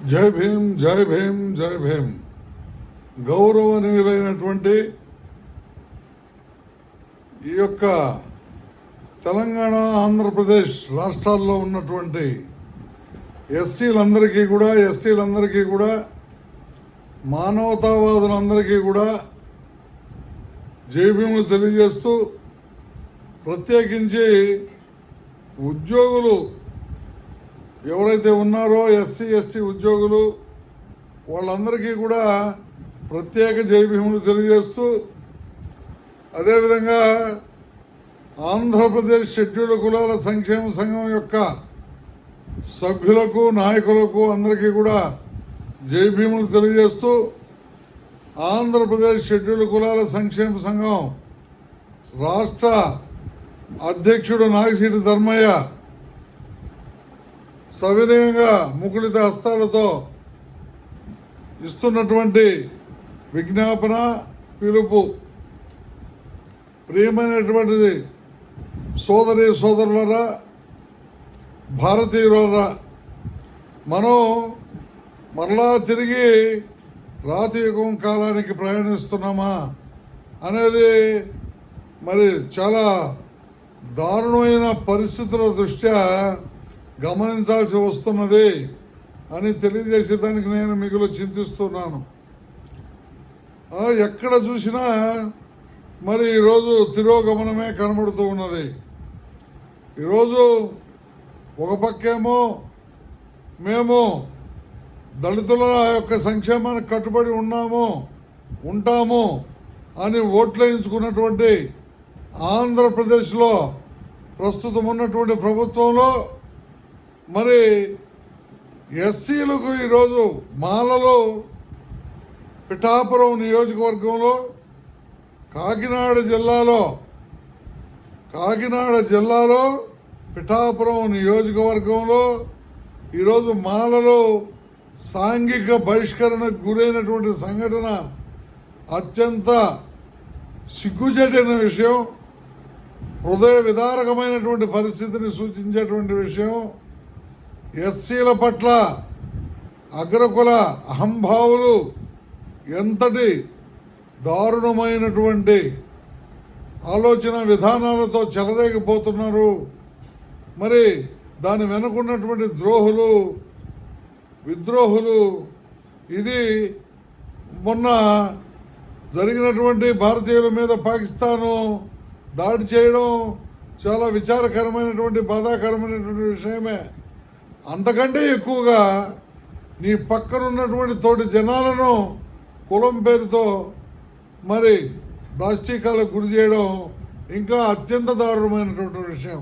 జై భీమ్, జై భీమ్, జై భీమ్. గౌరవనీయులైనటువంటి ఈ యొక్క తెలంగాణ, ఆంధ్రప్రదేశ్ రాష్ట్రాల్లో ఉన్నటువంటి ఎస్సీలందరికీ కూడా మానవతావాదులందరికీ కూడా జై భీములు తెలియజేస్తూ, ప్రత్యేకించి ఉద్యోగులు ఎవరైతే ఉన్నారో ఎస్సీ ఎస్టీ ఉద్యోగులు వాళ్ళందరికీ కూడా ప్రత్యేక జై భీములు తెలియజేస్తూ, అదేవిధంగా ఆంధ్రప్రదేశ్ షెడ్యూల్డ్ కులాల సంక్షేమ సంఘం యొక్క సభ్యులకు, నాయకులకు అందరికీ కూడా జై భీములు తెలియజేస్తూ, ఆంధ్రప్రదేశ్ షెడ్యూల్డ్ కులాల సంక్షేమ సంఘం రాష్ట్ర అధ్యక్షుడు నాగిశెట్టి ధర్మయ్య సవినయంగా ముకుళిత హస్తాలతో ఇస్తున్నటువంటి విజ్ఞాపన, పిలుపు, ప్రియమైనటువంటిది సోదరి సోదరులరా, భారతీయులరా, మనం మరలా తిరిగి రాతి యుగం కాలానికి ప్రయాణిస్తున్నామా అనేది మరి చాలా దారుణమైన పరిస్థితుల దృష్ట్యా గమనించాల్సి వస్తున్నది అని తెలియజేసేదానికి నేను మిగులు చింతిస్తున్నాను. ఎక్కడ చూసినా మరి ఈరోజు తిరోగమనమే కనబడుతూ ఉన్నది. ఈరోజు ఒక పక్కేమో మేము దళితుల యొక్క సంక్షేమానికి కట్టుబడి ఉంటాము అని ఓట్లేయించుకున్నటువంటి ఆంధ్రప్రదేశ్లో ప్రస్తుతం ఉన్నటువంటి ప్రభుత్వంలో మరి ఎస్సీలకు ఈరోజు మాలలో పిఠాపురం నియోజకవర్గంలో కాకినాడ జిల్లాలో పిఠాపురం నియోజకవర్గంలో ఈరోజు మాలలో సాంఘిక బహిష్కరణకు గురైనటువంటి సంఘటన అత్యంత సిగ్గుచేటైన విషయం, హృదయ విదారకమైనటువంటి పరిస్థితిని సూచించేటువంటి విషయం. ఎస్సీల పట్ల అగ్రకుల అహంభావులు ఎంతటి దారుణమైనటువంటి ఆలోచన విధానాలతో చెలరేగిపోతున్నారు. మరి దాని వెనుకున్నటువంటి విద్రోహులు ఇది మొన్న జరిగినటువంటి భారతీయుల మీద పాకిస్తాను దాడి చేయడం చాలా విచారకరమైనటువంటి, బాధాకరమైనటువంటి విషయమే. అంతకంటే ఎక్కువగా నీ పక్కనున్నటువంటి తోటి జనాలను కులం పేరుతో మరి దాష్టీకాలకు గురి చేయడం ఇంకా అత్యంత దారుణమైనటువంటి విషయం.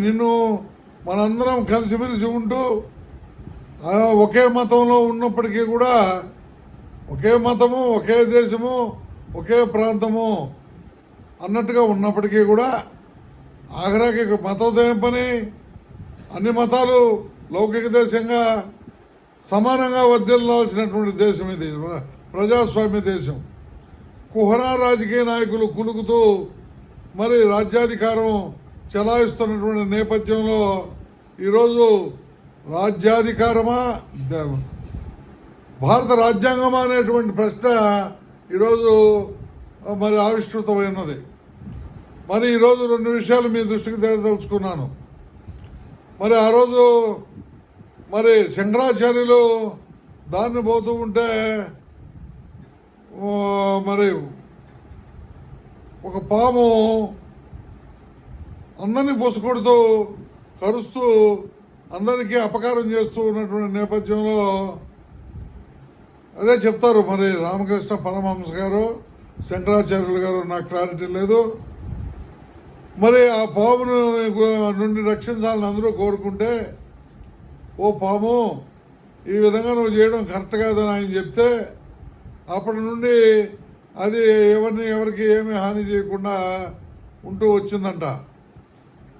నిన్ను మనందరం కలిసిమెలిసి ఉంటూ ఒకే మతంలో ఉన్నప్పటికీ కూడా, ఒకే మతము, ఒకే దేశము, ఒకే ప్రాంతము అన్నట్టుగా ఉన్నప్పటికీ కూడా ఆఖరాకి మతోదయం పని, అన్ని మతాలు లౌకిక దేశంగా సమానంగా వర్ధిల్లాల్సినటువంటి దేశం ఇది, ప్రజాస్వామ్య దేశం. కుహరా రాజకీయ నాయకులు కులుకుతూ మరి రాజ్యాధికారం చెలాయిస్తున్నటువంటి నేపథ్యంలో ఈరోజు రాజ్యాధికారమా, భారత రాజ్యాంగమా అనేటువంటి ప్రశ్న ఈరోజు మరి ఆవిష్కృతమైనది. మరి ఈరోజు రెండు విషయాలు మీ దృష్టికి తేదలుచుకున్నాను. మరి ఆ రోజు మరి శంకరాచార్యులు దాన్ని పోతూ ఉంటే మరి ఒక పాము అందరినీ పొసుకొడుతూ కరుస్తూ అందరికీ అపకారం చేస్తూ ఉన్నటువంటి నేపథ్యంలో అదే చెప్తారు మరి రామకృష్ణ పరమహంస గారు, శంకరాచార్యులు గారు, నాకు క్లారిటీ లేదు. మరి ఆ పామును నుండి రక్షించాలని అందరూ కోరుకుంటే, ఓ పాము ఈ విధంగా నువ్వు చేయడం కరెక్ట్ కాదని ఆయన చెప్తే అప్పటి నుండి అది ఎవరికి ఏమీ హాని చేయకుండా ఉంటూ వచ్చిందంట.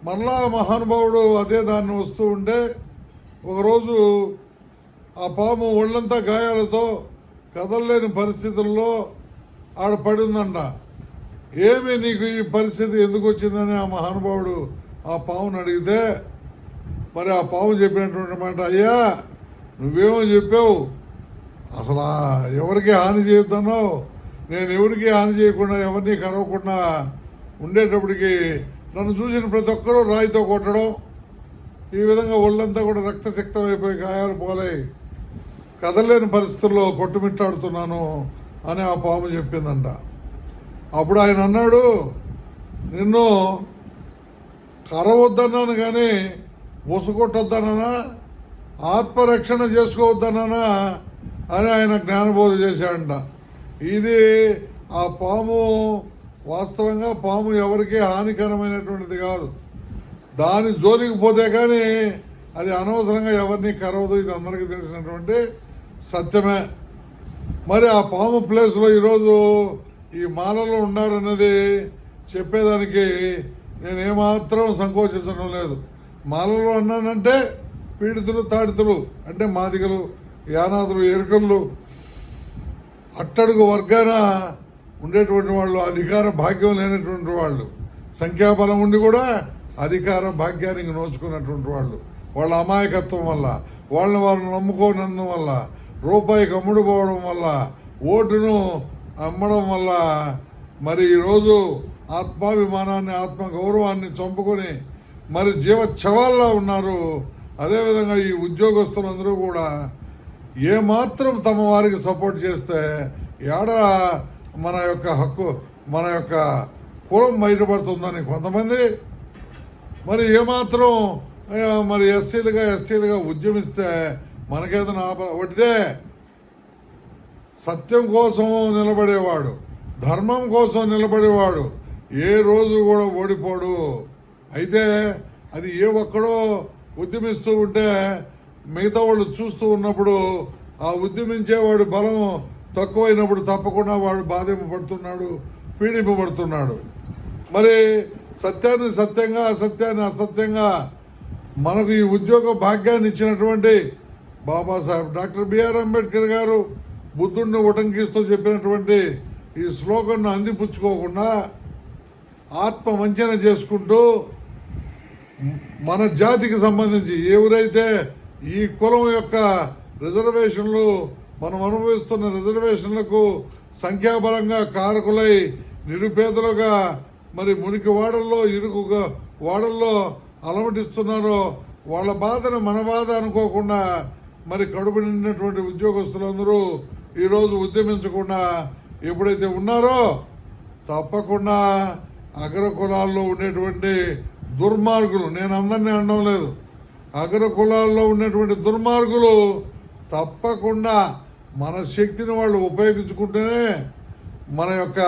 మరలా మహానుభావుడు అదే దాన్ని వస్తూ ఉంటే ఒకరోజు ఆ పాము ఒళ్ళంతా గాయాలతో కదలలేని పరిస్థితుల్లో ఆడ పడిందంట. ఏమి నీకు ఈ పరిస్థితి ఎందుకు వచ్చిందని ఆ మహానుభావుడు ఆ పావును అడిగితే మరి ఆ పాము చెప్పినటువంటి మాట, అయ్యా నువ్వేమో చెప్పావు అసలు ఎవరికి హాని చేయొద్దన్నావు. నేను ఎవరికి హాని చేయకుండా ఎవరిని కరవకుండా ఉండేటప్పటికి నన్ను చూసిన ప్రతి ఒక్కరూ రాయితో కొట్టడం, ఈ విధంగా ఒళ్ళంతా కూడా రక్తసిక్తం అయిపోయి గాయాలు పోలై కదలలేని పరిస్థితుల్లో కొట్టుమిట్టాడుతున్నాను అని ఆ పాము చెప్పిందంట. అప్పుడు ఆయన అన్నాడు, నిన్ను కరవద్దన్నాను కానీ ఉసుకొట్టొద్దనా, ఆత్మరక్షణ చేసుకోవద్దనా అని ఆయన జ్ఞానబోధ చేశాడంట. ఇది ఆ పాము వాస్తవంగా పాము ఎవరికీ హానికరమైనటువంటిది కాదు. దాని జోలికి పోతే కానీ అది అనవసరంగా ఎవరిని కరవదు. ఇది అందరికీ తెలిసినటువంటి సత్యమే. మరి ఆ పాము ప్లేస్లో ఈరోజు ఈ మాలలో ఉన్నారన్నది చెప్పేదానికి నేను ఏమాత్రం సంకోచించడం లేదు. మాలలో ఉన్నానంటే పీడితులు, తాడితులు అంటే మాదిగలు, యానాదులు, ఎరుకలు, అట్టడుగు వర్గాన ఉండేటువంటి వాళ్ళు, అధికార భాగ్యం లేనటువంటి వాళ్ళు, సంఖ్యాబలం ఉండి కూడా అధికార భాగ్యానికి నోచుకున్నటువంటి వాళ్ళు, వాళ్ళ అమాయకత్వం వల్ల, వాళ్ళని వాళ్ళు నమ్ముకోనందువల్ల వల్ల, రూపాయికి అమ్ముడుపోవడం వల్ల, ఓటును అమ్మడం వల్ల మరి ఈరోజు ఆత్మాభిమానాన్ని, ఆత్మగౌరవాన్ని చంపుకొని మరి జీవచ్ఛవాల్లో ఉన్నారు. అదేవిధంగా ఈ ఉద్యోగస్తులందరూ కూడా ఏమాత్రం తమ వారికి సపోర్ట్ చేస్తే ఏడ మన యొక్క హక్కు, మన యొక్క కులం బయటపడుతుందని కొంతమంది మరి ఏమాత్రం మరి ఎస్టీలుగా ఉద్యమిస్తే మనకేదైనా ఒకటిదే. సత్యం కోసం నిలబడేవాడు, ధర్మం కోసం నిలబడేవాడు ఏ రోజు కూడా ఓడిపోడు. అయితే అది ఏ ఒక్కడో ఉద్యమిస్తూ ఉంటే మిగతా వాళ్ళు చూస్తూ ఉన్నప్పుడు ఆ ఉద్యమించేవాడు బలం తక్కువైనప్పుడు తప్పకుండా వాడు బాధింపబడుతున్నాడు, పీడింపబడుతున్నాడు. మరి సత్యాన్ని సత్యంగా, అసత్యాన్ని అసత్యంగా మనకు ఈ ఉద్యోగ భాగ్యాన్ని ఇచ్చినటువంటి బాబాసాహెబ్ డాక్టర్ బిఆర్ అంబేద్కర్ గారు బుద్ధుడిని ఉటంకిస్తూ చెప్పినటువంటి ఈ శ్లోకంను అందిపుచ్చుకోకుండా ఆత్మ వంచన చేసుకుంటూ మన జాతికి సంబంధించి ఎవరైతే ఈ కులం యొక్క రిజర్వేషన్లు మనం అనుభవిస్తున్న రిజర్వేషన్లకు సంఖ్యాబలంగా కారకులై నిరుపేదలుగా మరి మురికి వాడల్లో, ఇరుకుగా వాడల్లో అలమటిస్తున్నారో వాళ్ళ బాధను మన బాధ అనుకోకుండా మరి కడుపు నిండినటువంటి ఉద్యోగస్తులందరూ ఈరోజు ఉద్యమించకుండా ఎప్పుడైతే ఉన్నారో తప్పకుండా అగ్ర కులాల్లో ఉండేటువంటి దుర్మార్గులు, నేను అందరినీ అనడం లేదు, అగ్ర కులాల్లో ఉన్నటువంటి దుర్మార్గులు తప్పకుండా మన శక్తిని వాళ్ళు ఉపయోగించుకుంటేనే మన యొక్క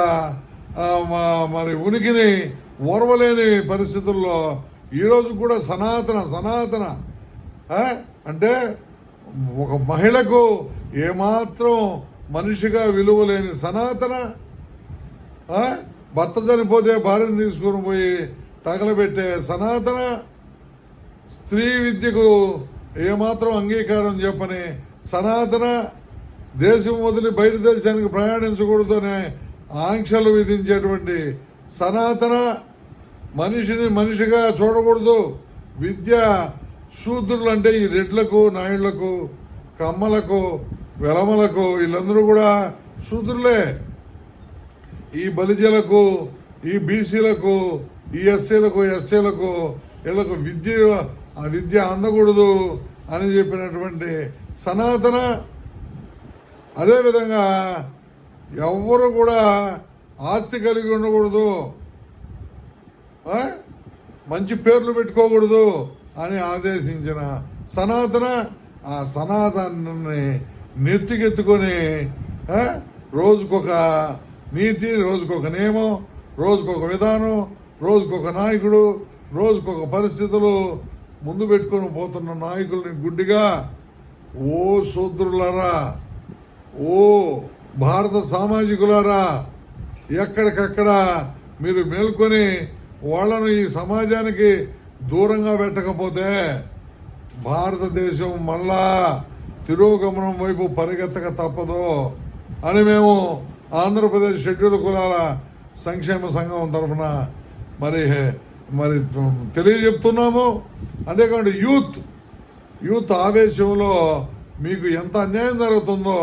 మరి ఉనికిని ఓర్వలేని పరిస్థితుల్లో ఈరోజు కూడా సనాతన అంటే ఒక మహిళకు ఏమాత్రం మనిషిగా విలువ లేని సనాతన, భర్త చనిపోతే భార్యను తీసుకొని పోయి తగలబెట్టే సనాతన, స్త్రీ విద్యకు ఏమాత్రం అంగీకారం చెప్పని సనాతన, దేశం వదిలి బయట దేశానికి ప్రయాణించకూడదనే ఆంక్షలు విధించేటువంటి సనాతన, మనిషిని మనిషిగా చూడకూడదు, విద్య శూద్రులు అంటే ఈ రెడ్లకు, నాయుళ్లకు, కమ్మలకు, వెలమలకు వీళ్ళందరూ కూడా శూద్రులే. ఈ బలిజలకు, ఈ బీసీలకు, ఈ ఎస్సీలకు, ఎస్టీలకు వీళ్ళకు విద్య అందకూడదు అని చెప్పినటువంటి సనాతన. అదేవిధంగా ఎవరు కూడా ఆస్తి కలిగి ఉండకూడదు, మంచి పేర్లు పెట్టుకోకూడదు అని ఆదేశించిన సనాతన. ఆ సనాతనాన్ని నెత్తికెత్తుకొని రోజుకొక నీతి, రోజుకొక నియమం, రోజుకొక విధానం, రోజుకొక నాయకుడు, రోజుకొక పరిస్థితులు ముందు పెట్టుకొని పోతున్న నాయకుల్ని గుడ్డిగా ఓ శూద్రులారా, ఓ భారత సామాజికులారా, ఎక్కడికక్కడ మీరు మేల్కొని వాళ్ళను ఈ సమాజానికి దూరంగా పెట్టకపోతే భారతదేశం మళ్ళా తిరోగమనం వైపు పరిగెత్తక తప్పదు అని మేము ఆంధ్రప్రదేశ్ షెడ్యూల్ కులాల సంక్షేమ సంఘం తరఫున మరి తెలియజెప్తున్నాము. అంతేకాకుండా యూత్ ఆవేశంలో మీకు ఎంత అన్యాయం జరుగుతుందో,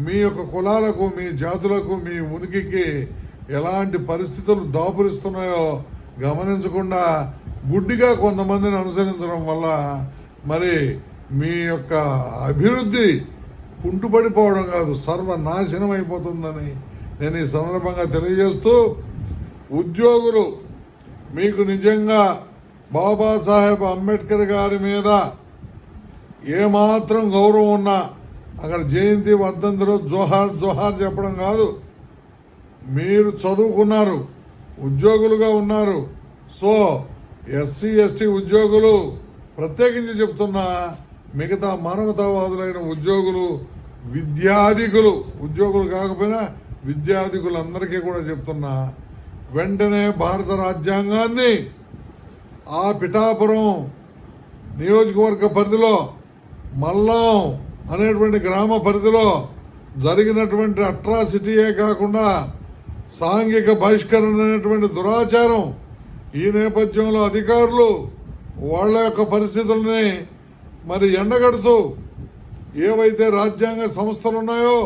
మీ యొక్క కులాలకు, మీ జాతులకు, మీ ఉనికికి ఎలాంటి పరిస్థితులు దాపురిస్తున్నాయో గమనించకుండా గుడ్డిగా కొంతమందిని అనుసరించడం వల్ల మరి మీ యొక్క అభివృద్ధి కుంటుపడిపోవడం కాదు, సర్వనాశనం అయిపోతుందని నేను ఈ సందర్భంగా తెలియజేస్తూ, ఉద్యోగులు మీకు నిజంగా బాబాసాహెబ్ అంబేద్కర్ గారి మీద ఏమాత్రం గౌరవం ఉన్నా అక్కడ జయంతి వర్ధంతి రోజు జోహార్ జోహార్ చెప్పడం కాదు. మీరు చదువుకున్నారు, ఉద్యోగులుగా ఉన్నారు. సో ఎస్సీ ఎస్టీ ఉద్యోగులు ప్రత్యేకించి చెప్తున్నా, మిగతా మానవతావాదులైన ఉద్యోగులు, విద్యాధికులు, ఉద్యోగులు కాకపోయినా విద్యాధికులందరికీ కూడా చెప్తున్నా, వెంటనే భారత రాజ్యాంగాన్ని ఆ పిఠాపురం నియోజకవర్గ పరిధిలో మల్లాం అనేటువంటి గ్రామ పరిధిలో జరిగినటువంటి అట్రాసిటీయే కాకుండా సాంఘిక బహిష్కరణ అనేటువంటి దురాచారం, ఈ నేపథ్యంలో అధికారులు వాళ్ళ యొక్క పరిస్థితుల్ని మరి ఎండగడుతూ ఏవైతే రాజ్యాంగ సంస్థలు ఉన్నాయో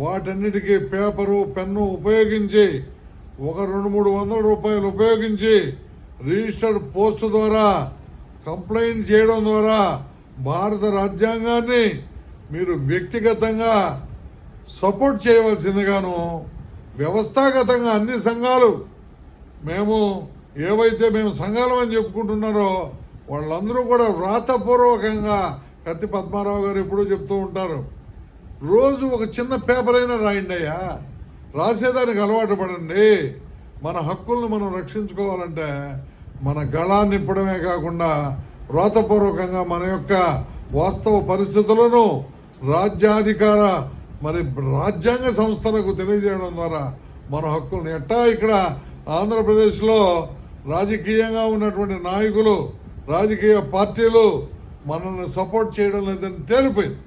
వాటన్నిటికీ పేపరు, పెన్ను ఉపయోగించి 200-300 రూపాయలు ఉపయోగించి రిజిస్టర్డ్ పోస్టు ద్వారా కంప్లైంట్ చేయడం ద్వారా భారత రాజ్యాంగాన్ని మీరు వ్యక్తిగతంగా సపోర్ట్ చేయవలసిందిగాను, వ్యవస్థాగతంగా అన్ని సంఘాలు ఏవైతే మేము సంఘాలం అని చెప్పుకుంటున్నారో వాళ్ళందరూ కూడా వ్రాతపూర్వకంగా, కత్తి పద్మారావు గారు ఎప్పుడూ చెప్తూ ఉంటారు, రోజు ఒక చిన్న పేపర్ అయినా రాయండి అయ్యా, రాసేదానికి అలవాటు పడండి. మన హక్కులను మనం రక్షించుకోవాలంటే మన గళాన్ని నింపడమే కాకుండా వ్రాతపూర్వకంగా మన యొక్క వాస్తవ పరిస్థితులను రాజ్యాధికార రాజ్యాంగ సంస్థలకు తెలియజేయడం ద్వారా మన హక్కులను ఎట్టా ఇక్కడ ఆంధ్రప్రదేశ్లో రాజకీయంగా ఉన్నటువంటి నాయకులు, రాజకీయ పార్టీలు మనల్ని సపోర్ట్ చేయడం లేదని తేలిపోయింది.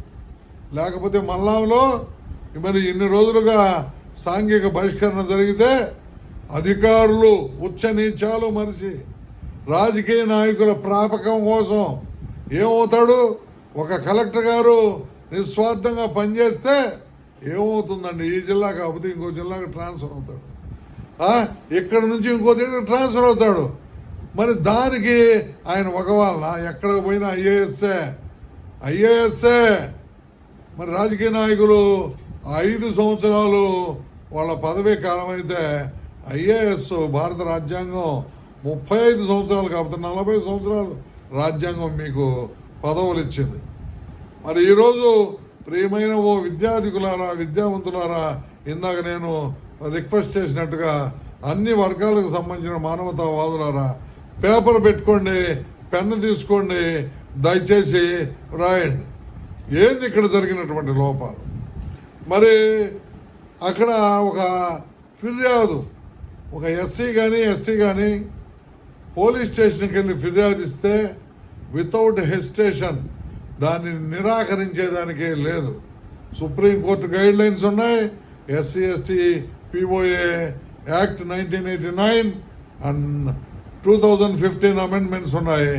లేకపోతే మల్లాంలో మరి ఇన్ని రోజులుగా సాంఘిక బహిష్కరణ జరిగితే అధికారులు ఉచ్చ నీచాలు మనిషి రాజకీయ నాయకుల ప్రాపకం కోసం ఏమవుతాడు? ఒక కలెక్టర్ గారు నిస్వార్థంగా పనిచేస్తే ఏమవుతుందండి? ఈ జిల్లా కాకపోతే ఇంకో జిల్లాకు ట్రాన్స్ఫర్ అవుతాడు, ఇక్కడ నుంచి ఇంకో దగ్గర ట్రాన్స్ఫర్ అవుతాడు. మరి దానికి ఆయన ఒకవాళ్ళ ఎక్కడికి పోయినా ఐఏఎస్ఏ. మరి రాజకీయ నాయకులు 5 సంవత్సరాలు వాళ్ళ పదవీ కాలం అయితే ఐఏఎస్ భారత రాజ్యాంగం 35 సంవత్సరాలు కాకపోతే 40 సంవత్సరాలు రాజ్యాంగం మీకు పదవులు ఇచ్చింది. మరి ఈరోజు ప్రియమైన ఓ విద్యార్థికులారా, విద్యావంతులారా, ఇందాక నేను రిక్వెస్ట్ చేసినట్టుగా అన్ని వర్గాలకు సంబంధించిన మానవతావాదులారా, పేపర్ పెట్టుకోండి, పెన్ను తీసుకోండి, దయచేసి రాయండి ఏంది ఇక్కడ జరిగినటువంటి లోపాలు. మరి అక్కడ ఒక ఫిర్యాదు, ఒక ఎస్సీ కానీ ఎస్టీ కానీ పోలీస్ స్టేషన్కి వెళ్ళి ఫిర్యాదు ఇస్తే వితౌట్ హెసిటేషన్ దాన్ని నిరాకరించేదానికే లేదు. సుప్రీంకోర్టు గైడ్ లైన్స్ ఉన్నాయి, SC ST POA act 1989 and 2015 amendments ఉన్నాయి.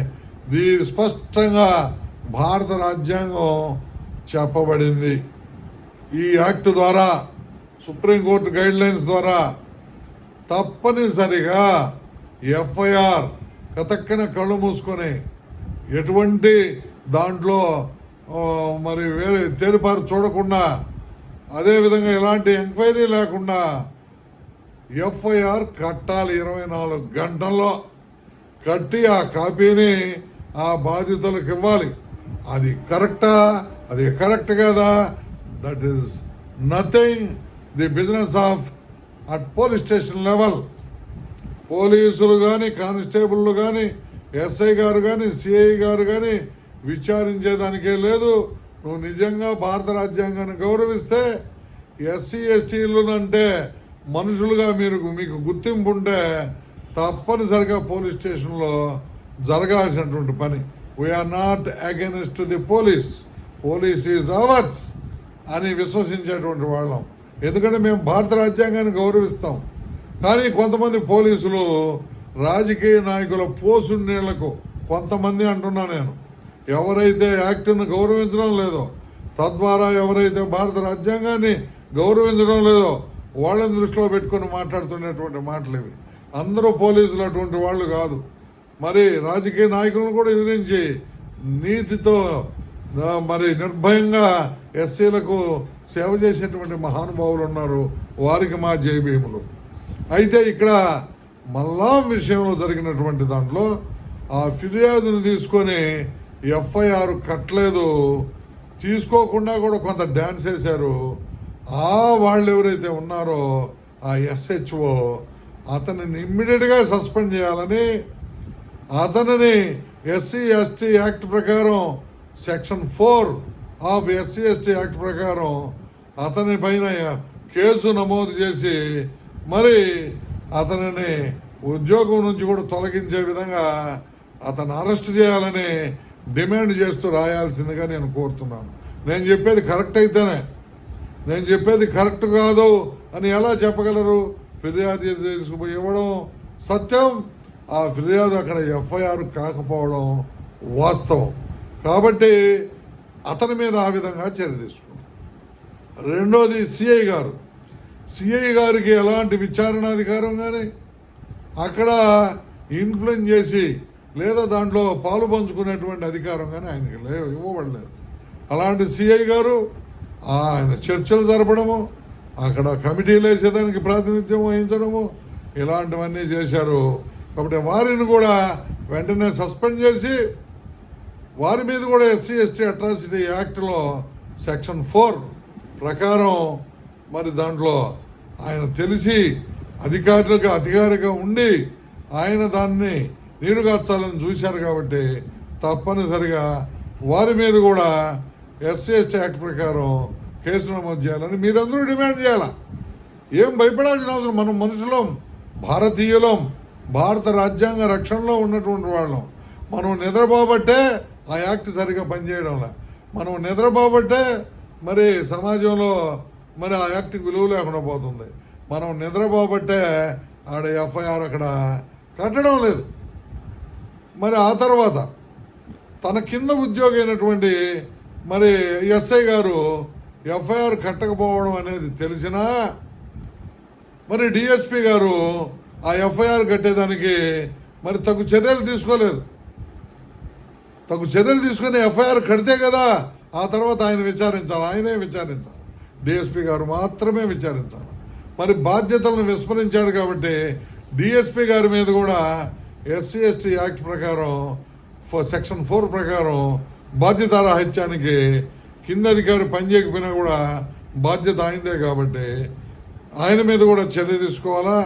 స్పష్టంగా భారత రాజ్యాంగం చెప్పబడింది. ఈ యాక్ట్ ద్వారా, సుప్రీంకోర్టు గైడ్ లైన్స్ ద్వారా తప్పనిసరిగా ఎఫ్ఐఆర్ కతక్కన కళ్ళు మూసుకొని ఎటువంటి దాంట్లో మరి వేరే తేలిపారు చూడకుండా, అదేవిధంగా ఎలాంటి ఎంక్వైరీ లేకుండా ఎఫ్ఐఆర్ కట్టాలి. 24 గంటల్లో కట్టి ఆ కాపీని ఆ బాధితులకు ఇవ్వాలి. అది కరెక్టా? అది కరెక్ట్ కదా? That is nothing the business of at police station level. పోలీసులు కానీ, కానిస్టేబుల్ కానీ, ఎస్ఐ గారు కానీ, సిఐ గారు కానీ విచారించేదానికే లేదు. నువ్వు నిజంగా భారత రాజ్యాంగాన్ని గౌరవిస్తే ఎస్సీ ఎస్టీలు అంటే మనుషులుగా మీకు గుర్తింపు ఉంటే తప్పనిసరిగా పోలీస్ స్టేషన్లో జరగాల్సినటువంటి పని. We are not against the police, police is ours అని విశ్వసించేటువంటి వాళ్ళం. ఎందుకంటే మేము భారత రాజ్యాంగాన్ని గౌరవిస్తాం. కానీ కొంతమంది పోలీసులు రాజకీయ నాయకుల పోసున్నీళ్లకు కొంతమంది అంటున్నా నేను, ఎవరైతే యాక్ట్ను గౌరవించడం లేదో, తద్వారా ఎవరైతే భారత రాజ్యాంగాన్ని గౌరవించడం లేదో వాళ్ళని దృష్టిలో పెట్టుకొని మాట్లాడుతున్నటువంటి మాటలు ఇవి. అందరూ పోలీసులు అటువంటి వాళ్ళు కాదు. మరి రాజకీయ నాయకులను కూడా ఎదిరించి నీతితో మరి నిర్భయంగా ఎస్సీలకు సేవ చేసేటువంటి మహానుభావులు ఉన్నారు. వారికి మా జయభీములు. అయితే ఇక్కడ మల్లాం విషయంలో జరిగినటువంటి దాంట్లో ఆ ఫిర్యాదును తీసుకొని ఎఫ్ఐఆర్ కట్టలేదు, తీసుకోకుండా కూడా కొంత డ్యాన్స్ వేశారు. వాళ్ళు ఎవరైతే ఉన్నారో ఆ ఎస్హెచ్ఓ అతనిని ఇమ్మీడియట్గా సస్పెండ్ చేయాలని, అతనిని ఎస్సీ ఎస్టీ యాక్ట్ ప్రకారం section 4 of SC ST act ప్రకారం అతని పైన కేసు నమోదు చేసి మరి అతనిని ఉద్యోగం నుంచి కూడా తొలగించే విధంగా అతను అరెస్ట్ చేయాలని డిమాండ్ చేస్తూ రాయాల్సిందిగా నేను కోరుతున్నాను. నేను చెప్పేది కరెక్ట్ అయితేనే, నేను చెప్పేది కరెక్ట్ కాదు అని ఎలా చెప్పగలరు? ఫిర్యాదు తీసుకుపోయి ఇవ్వడం సత్యం, ఆ ఫిర్యాదు అక్కడ ఎఫ్ఐఆర్ కాకపోవడం వాస్తవం. కాబట్టి అతని మీద ఆ విధంగా చర్య తీసుకున్నాం. రెండోది సిఐ గారికి ఎలాంటి విచారణాధికారం కానీ అక్కడ ఇన్ఫ్లుయెన్స్ చేసి లేదా దాంట్లో పాలు పంచుకునేటువంటి అధికారం కానీ ఆయనకి ఇవ్వబడలేదు. అలాంటి సిఐ గారు ఆయన చర్చలు జరపడము, అక్కడ కమిటీలు వేసేదానికి ప్రాతినిధ్యం వహించడము, ఇలాంటివన్నీ చేశారు. కాబట్టి వారిని కూడా వెంటనే సస్పెండ్ చేసి వారి మీద కూడా ఎస్సీ ఎస్టీ అట్రాసిటీ యాక్ట్లో సెక్షన్ 4 ప్రకారం మరి దాంట్లో ఆయన తెలిసి అధికారిగా ఉండి ఆయన దాన్ని నీరుగార్చాలని చూశారు. కాబట్టి తప్పనిసరిగా వారి మీద కూడా ఎస్సీ ఎస్టీ యాక్ట్ ప్రకారం కేసు నమోదు చేయాలని మీరందరూ డిమాండ్ చేయాలా. ఏం భయపడాల్సిన అవసరం, మనం మనుషులం, భారతీయులం, భారత రాజ్యాంగ రక్షణలో ఉన్నటువంటి వాళ్ళం. మనం నిద్రపోబట్టే ఆ యాక్ట్ సరిగా పనిచేయడంలా, మనం నిద్రపోబట్టే మరి సమాజంలో మరి ఆ యాక్ట్కి విలువ లేకుండా పోతుంది. మనం నిద్రపోబట్టే ఆడ ఎఫ్ఐఆర్ అక్కడ కట్టడం లేదు. మరి ఆ తర్వాత తన కింద ఉద్యోగి అయినటువంటి మరి ఎస్ఐ గారు ఎఫ్ఐఆర్ కట్టకపోవడం అనేది తెలిసినా మరి డిఎస్పి గారు ఆ ఎఫ్ఐఆర్ కట్టేదానికి మరి తగు చర్యలు తీసుకోలేదు. తగు చర్యలు తీసుకుని ఎఫ్ఐఆర్ కడితే కదా ఆ తర్వాత ఆయనే విచారించాలి. డిఎస్పి గారు మాత్రమే విచారించాలి. మరి బాధ్యతలను విస్మరించాడు కాబట్టి డిఎస్పి గారి మీద కూడా ఎస్సీ ఎస్టీ యాక్ట్ ప్రకారం సెక్షన్ 4 ప్రకారం బాధ్యతారాహిత్యానికి కింద అధికారి పనిచేయకపోయినా కూడా బాధ్యత ఆయనదే. కాబట్టి ఆయన మీద కూడా చర్య తీసుకోవాలా.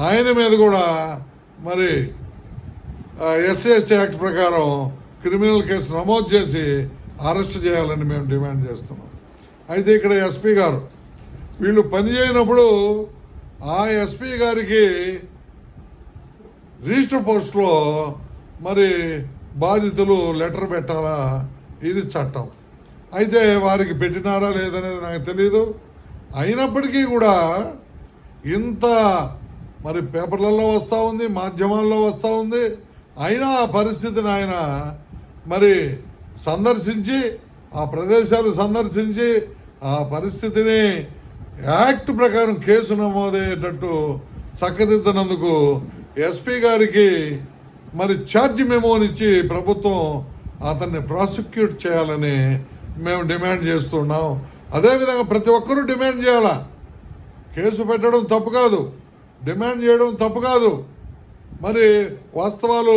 ఆయన మీద కూడా మరి ఎస్సీ ఎస్టీ యాక్ట్ ప్రకారం క్రిమినల్ కేసు నమోదు చేసి అరెస్ట్ చేయాలని మేము డిమాండ్ చేస్తున్నాం. అయితే ఇక్కడ ఎస్పీ గారు వీళ్ళు పనిచేయనప్పుడు ఆ ఎస్పీ గారికి రిజిస్టర్ పోస్ట్లో మరి బాధితులు లెటర్ పెట్టాలా, ఇది చట్టం. అయితే వారికి పెట్టినారా లేదనేది నాకు తెలియదు. అయినప్పటికీ కూడా ఇంత మరి పేపర్లలో వస్తూ ఉంది, మాధ్యమాల్లో వస్తూ ఉంది. అయినా ఆ పరిస్థితిని ఆయన మరి సందర్శించి ఆ ప్రదేశాలు సందర్శించి ఆ పరిస్థితిని యాక్ట్ ప్రకారం కేసు నమోదయ్యేటట్టు చక్కదిద్దినందుకు ఎస్పీ గారికి మరి ఛార్జ్ మెమోనిచ్చి ప్రభుత్వం అతన్ని ప్రాసిక్యూట్ చేయాలని మేము డిమాండ్ చేస్తున్నాం. అదేవిధంగా ప్రతి ఒక్కరూ డిమాండ్ చేయాలా. కేసు పెట్టడం తప్పు కాదు, డిమాండ్ చేయడం తప్పు కాదు. మరి వాస్తవాలు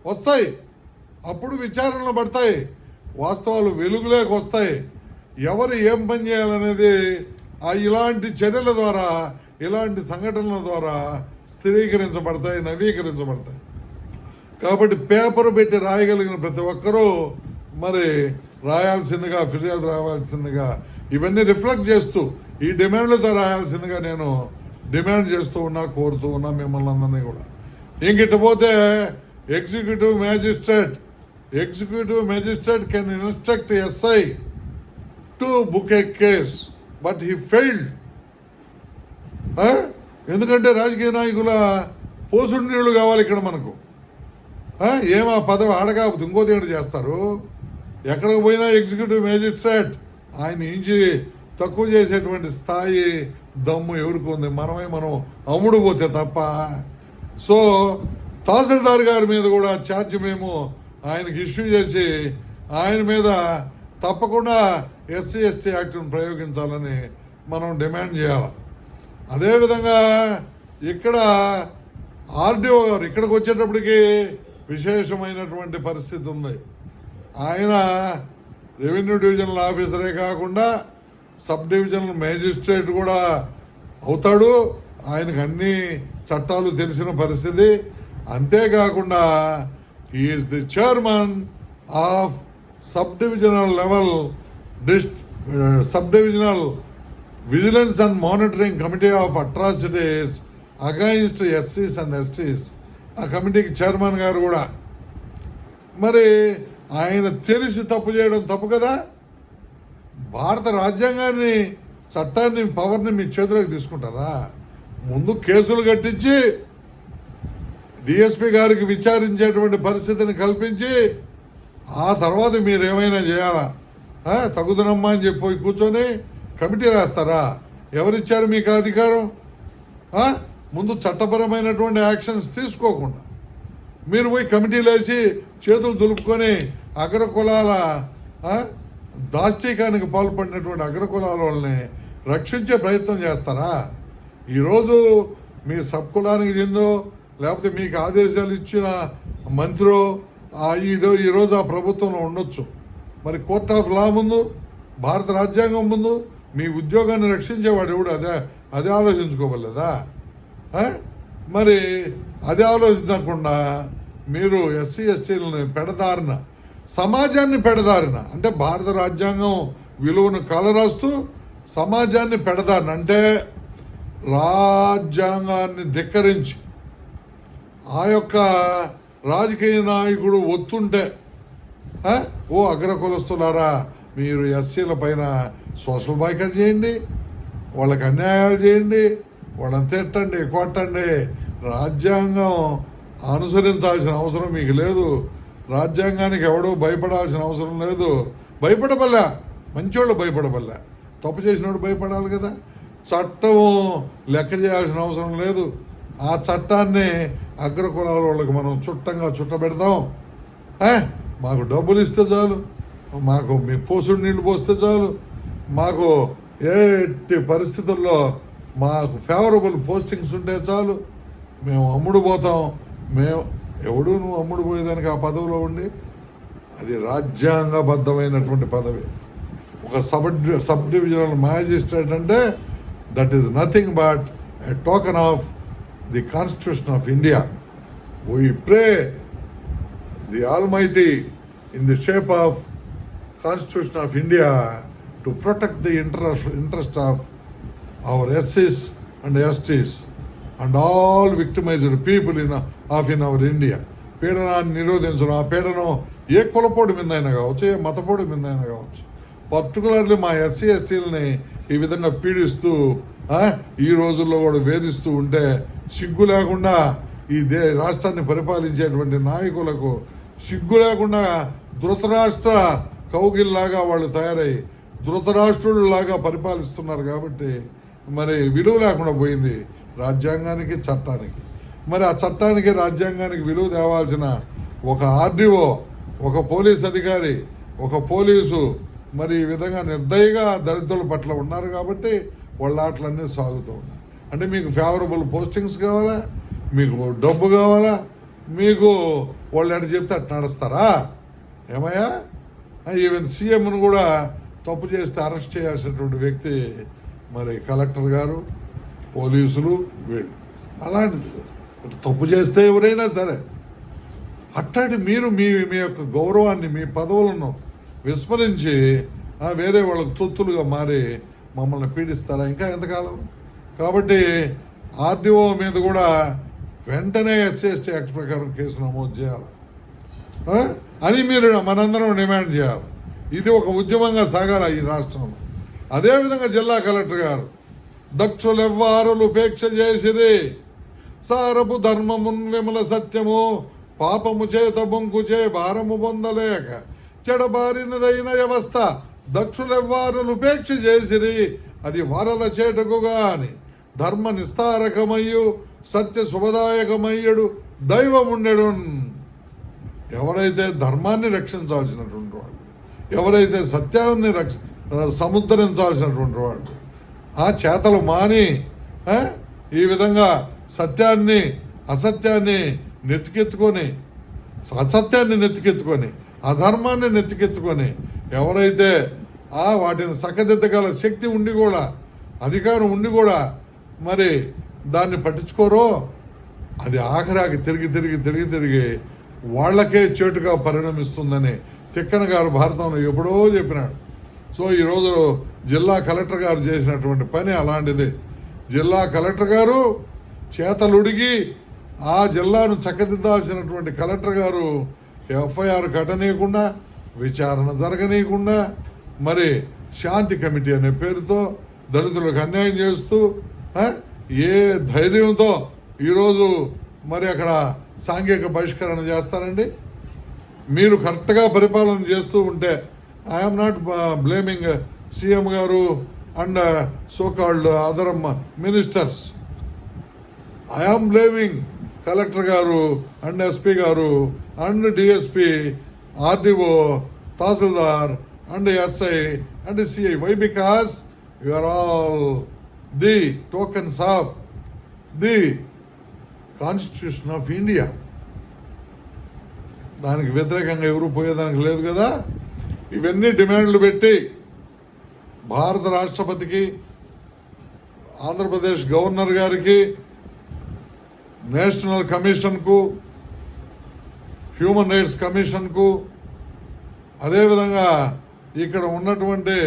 వస్తాయి, అప్పుడు విచారణలు పడతాయి, వాస్తవాలు వెలుగులోకి వస్తాయి. ఎవరు ఏం పని చేయాలనేది ఇలాంటి చర్యల ద్వారా, ఇలాంటి సంఘటనల ద్వారా స్థిరీకరించబడతాయి, నవీకరించబడతాయి. కాబట్టి పేపర్ పెట్టి రాయగలిగిన ప్రతి ఒక్కరూ మరి రాయాల్సిందిగా, ఫిర్యాదు రావాల్సిందిగా, ఇవన్నీ రిఫ్లెక్ట్ చేస్తూ ఈ డిమాండ్లతో రాయాల్సిందిగా నేను డిమాండ్ చేస్తూ ఉన్నా, కోరుతూ ఉన్నా మిమ్మల్ని అందరినీ కూడా. ఇంకిట్టపోతే executive magistrate can instruct SI to book a case but he failed. ఎందుకంటే రాజకీయ నాయకుల పోసుడు నీళ్లు కావాలి ఇక్కడ మనకు. ఏమా పదవి ఆడగా ఇంకోటి ఏంటి చేస్తారు? ఎక్కడికి పోయినా ఎగ్జిక్యూటివ్ మ్యాజిస్ట్రేట్ ఆయన ఇంచి తక్కువ చేసేటువంటి స్థాయి దమ్ము ఎవరికి ఉంది? మనం అమ్ముడు పోతే తప్ప. సో తహసీల్దార్ గారి మీద కూడా ఛార్జ్ మేము ఆయనకి ఇష్యూ చేసి ఆయన మీద తప్పకుండా ఎస్సీ ఎస్టీ యాక్ట్ను ప్రయోగించాలని మనం డిమాండ్ చేయాలి. అదేవిధంగా ఇక్కడ ఆర్డీఓ గారు ఇక్కడికి వచ్చేటప్పటికి విశేషమైనటువంటి పరిస్థితి ఉంది. ఆయన రెవెన్యూ డివిజనల్ ఆఫీసరే కాకుండా సబ్ డివిజనల్ మేజిస్ట్రేట్ కూడా అవుతాడు. ఆయనకు అన్ని చట్టాలు తెలిసిన పరిస్థితి. అంతేకాకుండా is the chairman of sub divisional level sub divisional vigilance and monitoring committee of atrocities against ఎస్సీస్ అండ్ ఎస్టీస్. ఆ కమిటీకి చైర్మన్ గారు కూడా. మరి ఆయన తెలిసి తప్పు చేయడం తప్పు కదా. భారత రాజ్యాంగాన్ని, చట్టాన్ని, పవర్ని మీ చేతిలోకి తీసుకుంటారా? ముందు కేసులు కట్టించి డిఎస్పీ గారికి విచారించేటువంటి పరిస్థితిని కల్పించి ఆ తర్వాత మీరు ఏమైనా చేయాలా? తగుదనమ్మా అని చెప్పి కూర్చొని కమిటీ రాస్తారా? ఎవరిచ్చారు మీకు అధికారం? ముందు చట్టపరమైనటువంటి యాక్షన్స్ తీసుకోకుండా మీరు పోయి కమిటీలు వేసి చేతులు దులుపుకొని అగ్రకులాల దాష్టీకానికి పాల్పడినటువంటి అగ్రకులాల వాళ్ళని రక్షించే ప్రయత్నం చేస్తారా? ఈరోజు మీ సబ్ కులానికి చెందో లేకపోతే మీకు ఆదేశాలు ఇచ్చిన మంత్రో ఈరోజు ఆ ప్రభుత్వంలో ఉండొచ్చు. మరి కోర్ట్ ఆఫ్ లా ముందు, భారత రాజ్యాంగం ముందు మీ ఉద్యోగాన్ని రక్షించేవాడు ఎవడు? అదే ఆలోచించుకోవలేదా? మరి అదే ఆలోచించకుండా మీరు ఎస్సీ ఎస్టీలని పెడదారిన, సమాజాన్ని పెడదారిన, అంటే భారత రాజ్యాంగం విలువను కలరాస్తూ సమాజాన్ని పెడదారిన, అంటే రాజ్యాంగాన్ని ధిక్కరించి ఆ యొక్క రాజకీయ నాయకుడు ఒత్తుంటే ఓ అగ్రకులస్తులారా మీరు ఎస్సీల పైన సోషల్ బాయ్కట్ చేయండి, వాళ్ళకి అన్యాయాలు చేయండి, వాళ్ళని తిట్టండి, కొట్టండి. రాజ్యాంగం అనుసరించాల్సిన అవసరం మీకు లేదు. రాజ్యాంగానికి ఎవడో భయపడాల్సిన అవసరం లేదు. భయపడబల్లా, మంచోళ్ళు భయపడబల్లా, తప్పు చేసినోడు భయపడాలి కదా. చట్టం లెక్క చేయాల్సిన అవసరం లేదు. ఆ చట్టాన్ని అగ్రకులాల వాళ్ళకి మనం చుట్టబెడతాం. మాకు డబ్బులు ఇస్తే చాలు, మాకు మీ పోసుడు నీళ్లు పోస్తే చాలు, మాకు ఎట్టి పరిస్థితుల్లో మాకు ఫేవరబుల్ పోస్టింగ్స్ ఉంటే చాలు, మేము అమ్ముడు పోతాం. ఎవడు నువ్వు అమ్ముడు పోయేదానికి ఆ పదవిలో ఉండి? అది రాజ్యాంగబద్ధమైనటువంటి పదవి. ఒక సబ్ డివిజనల్ మ్యాజిస్ట్రేట్ అంటే that is nothing but a token of the constitution of India. We pray the Almighty in the shape of Constitution of India to protect the interest of our SCs and STs and all victimized people in our India. పీడనాన్ని నిరోధించడం. ఆ పీడనం ఏ కులపోడి మీద అయినా కావచ్చు, ఏ మతపోడి మీద అయినా కావచ్చు. పర్టికులర్లీ మా ఎస్సీ ఎస్టీలని ఈ విధంగా పీడిస్తూ ఈ రోజుల్లో కూడా వేధిస్తూ ఉంటే సిగ్గు లేకుండా ఈ రాష్ట్రాన్ని పరిపాలించేటువంటి నాయకులకు సిగ్గు లేకుండా ధృతరాష్ట్ర కౌగిల్లాగా వాళ్ళు తయారై ధృతరాష్ట్రులాగా పరిపాలిస్తున్నారు. కాబట్టి మరి విలువ లేకుండా పోయింది రాజ్యాంగానికి, చట్టానికి. మరి ఆ చట్టానికి, రాజ్యాంగానికి విలువ తేవాల్సిన ఒక ఆర్డీఓ, ఒక పోలీస్ అధికారి, ఒక పోలీసు మరి ఈ విధంగా నిర్దయగా దళితుల పట్ల ఉన్నారు. కాబట్టి వాళ్ళ ఆటలన్నీ సాగుతూ ఉన్నాయి. అంటే మీకు ఫేవరబుల్ పోస్టింగ్స్ కావాలా, మీకు డబ్బు కావాలా, మీకు వాళ్ళు ఎటు చెప్తే అటు నడుస్తారా? ఏమయ్యా, ఈవెన్ సీఎంను కూడా తప్పు చేస్తే అరెస్ట్ చేయాల్సినటువంటి వ్యక్తి మరి కలెక్టర్ గారు, పోలీసులు, వీళ్ళు. అలాంటిది తప్పు చేస్తే ఎవరైనా సరే అట్లాంటి మీరు మీ యొక్క గౌరవాన్ని, మీ పదవులను విస్మరించి వేరే వాళ్ళకు తొత్తులుగా మారి మమ్మల్ని పీడిస్తారా ఇంకా ఎంతకాలం? కాబట్టి ఆర్డీఓ మీద కూడా వెంటనే ఎస్సీ ఎస్టీ యాక్ట్ ప్రకారం కేసు నమోదు చేయాలి అని మీరు మనందరం డిమాండ్ చేయాలి. ఇది ఒక ఉద్యమంగా సాగాల ఈ రాష్ట్రంలో. అదేవిధంగా జిల్లా కలెక్టర్ గారు దక్షులెవ్వారులు ఉపేక్ష చేసిరి, సారపు ధర్మమున్ విమల సత్యము, పాపము చేత బొంకుచే భారము పొందలేక చెడబారినదైన వ్యవస్థ దక్షులెవ్వారులు ఉపేక్ష చేసిరి అది వారల చేటకుగా అని ధర్మ నిస్తారకమయ్యు సత్య శుభదాయకమయ్యడు దైవముండెడు. ఎవరైతే ధర్మాన్ని రక్షించాల్సినటువంటి వాళ్ళు, ఎవరైతే సత్యాన్ని సముద్ధరించాల్సినటువంటి వాళ్ళు ఆ చేతలు మాని ఈ విధంగా సత్యాన్ని అసత్యాన్ని నెత్తికెత్తుకొని, అసత్యాన్ని నెత్తికెత్తుకొని, అధర్మాన్ని నెత్తికెత్తుకొని ఎవరైతే వాటిని చక్కదిద్దగల శక్తి ఉండి కూడా, అధికారం ఉండి కూడా మరి దాన్ని పట్టించుకోరో అది ఆఖరాకి తిరిగి వాళ్ళకే చేటుగా పరిణమిస్తుందని తిక్కన గారు భారతంలో ఎప్పుడో చెప్పినాడు. సో ఈరోజు జిల్లా కలెక్టర్ గారు చేసినటువంటి పని అలాంటిది. జిల్లా కలెక్టర్ గారు చేతలుడిగి ఆ జిల్లాను చక్కదిద్దాల్సినటువంటి కలెక్టర్ గారు ఎఫ్ఐఆర్ కట్టనీయకుండా, విచారణ జరగనీయకుండా, మరి శాంతి కమిటీ అనే పేరుతో దళితులకు అన్యాయం చేస్తూ ఏ ధైర్యంతో ఈరోజు మరి అక్కడ సాంఘిక బహిష్కరణ చేస్తారండి? మీరు కరెక్ట్గా పరిపాలన చేస్తూ ఉంటే, ఐఎమ్ నాట్ బ్లేమింగ్ సీఎం గారు and so called other ministers, I'm blaming collector గారు అండ్ ఎస్పీ గారు and DSP, RDO, tahsildar and SI and CI. Why? Because you are all the tokens of the constitution of India. దానికి వ్యతిరేకంగా ఎవరు పోయేదానికి లేదు కదా. ఇవన్నీ డిమాండ్లు పెట్టి భారత రాష్ట్రపతికి, ఆంధ్రప్రదేశ్ గవర్నర్ గారికి, నేషనల్ కమిషన్కు, హ్యూమన్ రైట్స్ కమిషన్కు, అదేవిధంగా ఇక్కడ ఉన్నటువంటి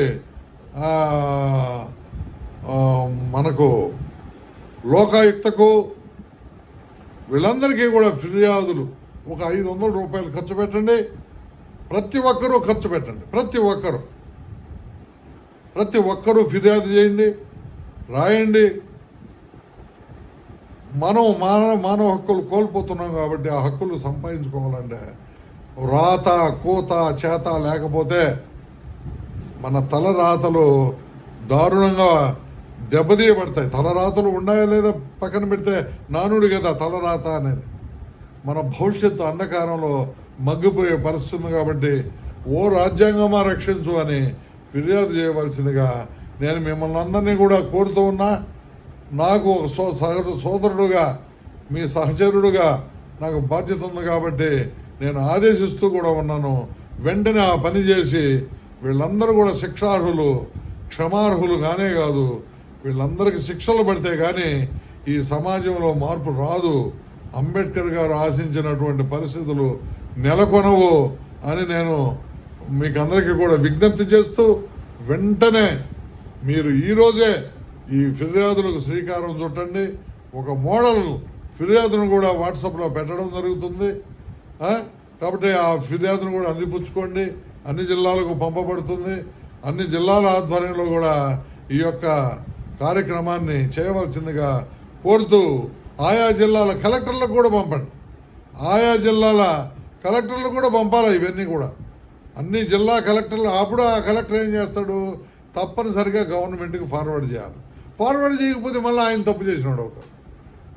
మనకు లోకాయుక్తకు, వీళ్ళందరికీ కూడా ఫిర్యాదులు ఒక 500 రూపాయలు ఖర్చు పెట్టండి. ప్రతి ఒక్కరూ ఖర్చు పెట్టండి. ప్రతి ఒక్కరూ ఫిర్యాదు చేయండి, రాయండి. మనం మానవ హక్కులు కోల్పోతున్నాం కాబట్టి ఆ హక్కులు సంపాదించుకోవాలంటే రాత కోత చేత లేకపోతే మన తలరాతలు దారుణంగా దెబ్బతీయబడతాయి. తలరాతలు ఉన్నాయా లేదా పక్కన పెడితే నానుడు కదా తలరాత అనేది. మన భవిష్యత్తు అంధకారంలో మగ్గిపోయే పరిస్థితి కాబట్టి ఓ రాజ్యాంగమా రక్షించు అని ఫిర్యాదు చేయవలసిందిగా నేను మిమ్మల్ని అందరినీ కూడా కోరుతూ ఉన్నా. నాకు ఒక సోదరుడుగా, మీ సహచరుడుగా నాకు బాధ్యత ఉంది కాబట్టి నేను ఆదేశిస్తూ కూడా ఉన్నాను. వెంటనే ఆ పని చేసి వీళ్ళందరూ కూడా శిక్షార్హులు, క్షమార్హులు కానే కాదు, వీళ్ళందరికీ శిక్షలు పడితే కానీ ఈ సమాజంలో మార్పు రాదు. అంబేద్కర్ గారు ఆశించినటువంటి పరిస్థితులు నెలకొనవు అని నేను మీకు అందరికీ కూడా విజ్ఞప్తి చేస్తూ, వెంటనే మీరు ఈరోజే ఈ ఫిర్యాదులకు శ్రీకారం చుట్టండి. ఒక మోడల్ ఫిర్యాదును కూడా వాట్సాప్లో పెట్టడం జరుగుతుంది. కాబట్టి ఆ ఫిర్యాదును కూడా అందిపుచ్చుకోండి. అన్ని జిల్లాలకు పంపబడుతుంది. అన్ని జిల్లాల ఆధ్వర్యంలో కూడా ఈ యొక్క కార్యక్రమాన్ని చేయవలసిందిగా కోరుతూ ఆయా జిల్లాల కలెక్టర్లకు కూడా పంపండి. ఆయా జిల్లాల కలెక్టర్లు కూడా పంపాలి ఇవన్నీ కూడా. అన్ని జిల్లా కలెక్టర్లు. అప్పుడు ఆ కలెక్టర్ ఏం చేస్తాడు? తప్పనిసరిగా గవర్నమెంట్కి ఫార్వర్డ్ చేయాలి. ఫార్వర్డ్ చేయకపోతే మళ్ళీ ఆయన తప్పు చేసినాడు అవుతాడు.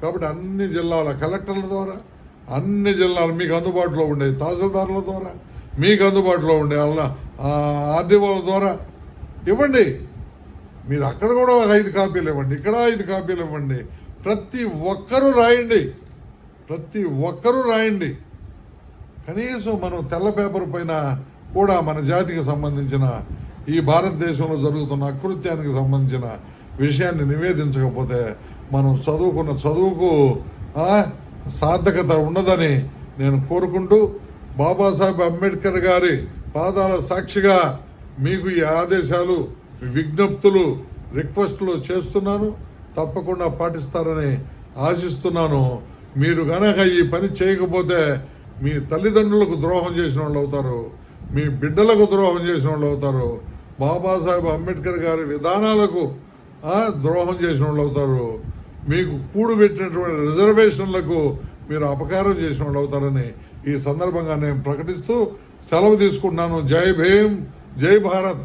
కాబట్టి అన్ని జిల్లాల కలెక్టర్ల ద్వారా, అన్ని జిల్లాలు మీకు అందుబాటులో ఉండే తహసీల్దారుల ద్వారా, మీకు అందుబాటులో ఉండే ఆర్డీఓల ద్వారా ఇవ్వండి. మీరు అక్కడ కూడా 5 కాపీలు ఇవ్వండి, ఇక్కడ 5 కాపీలు ఇవ్వండి. ప్రతి ఒక్కరూ రాయండి. కనీసం మనం తెల్ల పేపర్ పైన కూడా మన జాతికి సంబంధించిన, ఈ భారతదేశంలో జరుగుతున్న అకృత్యానికి సంబంధించిన విషయాన్ని నివేదించకపోతే మనం చదువుకున్న చదువుకు సార్థకత ఉండదని నేను కోరుకుంటూ, బాబాసాహెబ్ అంబేద్కర్ గారి పాదాల సాక్షిగా మీకు ఈ ఆదేశాలు, విజ్ఞప్తులు, రిక్వెస్టులు చేస్తున్నాను. తప్పకుండా పాటిస్తారని ఆశిస్తున్నాను. మీరు గనక ఈ పని చేయకపోతే మీ తల్లిదండ్రులకు ద్రోహం చేసిన వాళ్ళు అవుతారు, మీ బిడ్డలకు ద్రోహం చేసిన వాళ్ళు అవుతారు, బాబాసాహెబ్ అంబేద్కర్ గారి విధానాలకు ద్రోహం చేసిన వాళ్ళు అవుతారు, మీకు కూడుబెట్టినటువంటి రిజర్వేషన్లకు మీరు అపకారం చేసిన వాళ్ళు అవుతారని ఈ సందర్భంగా నేను ప్రకటిస్తూ సెలవు తీసుకుంటున్నాను. జై భీమ్, జై భారత్.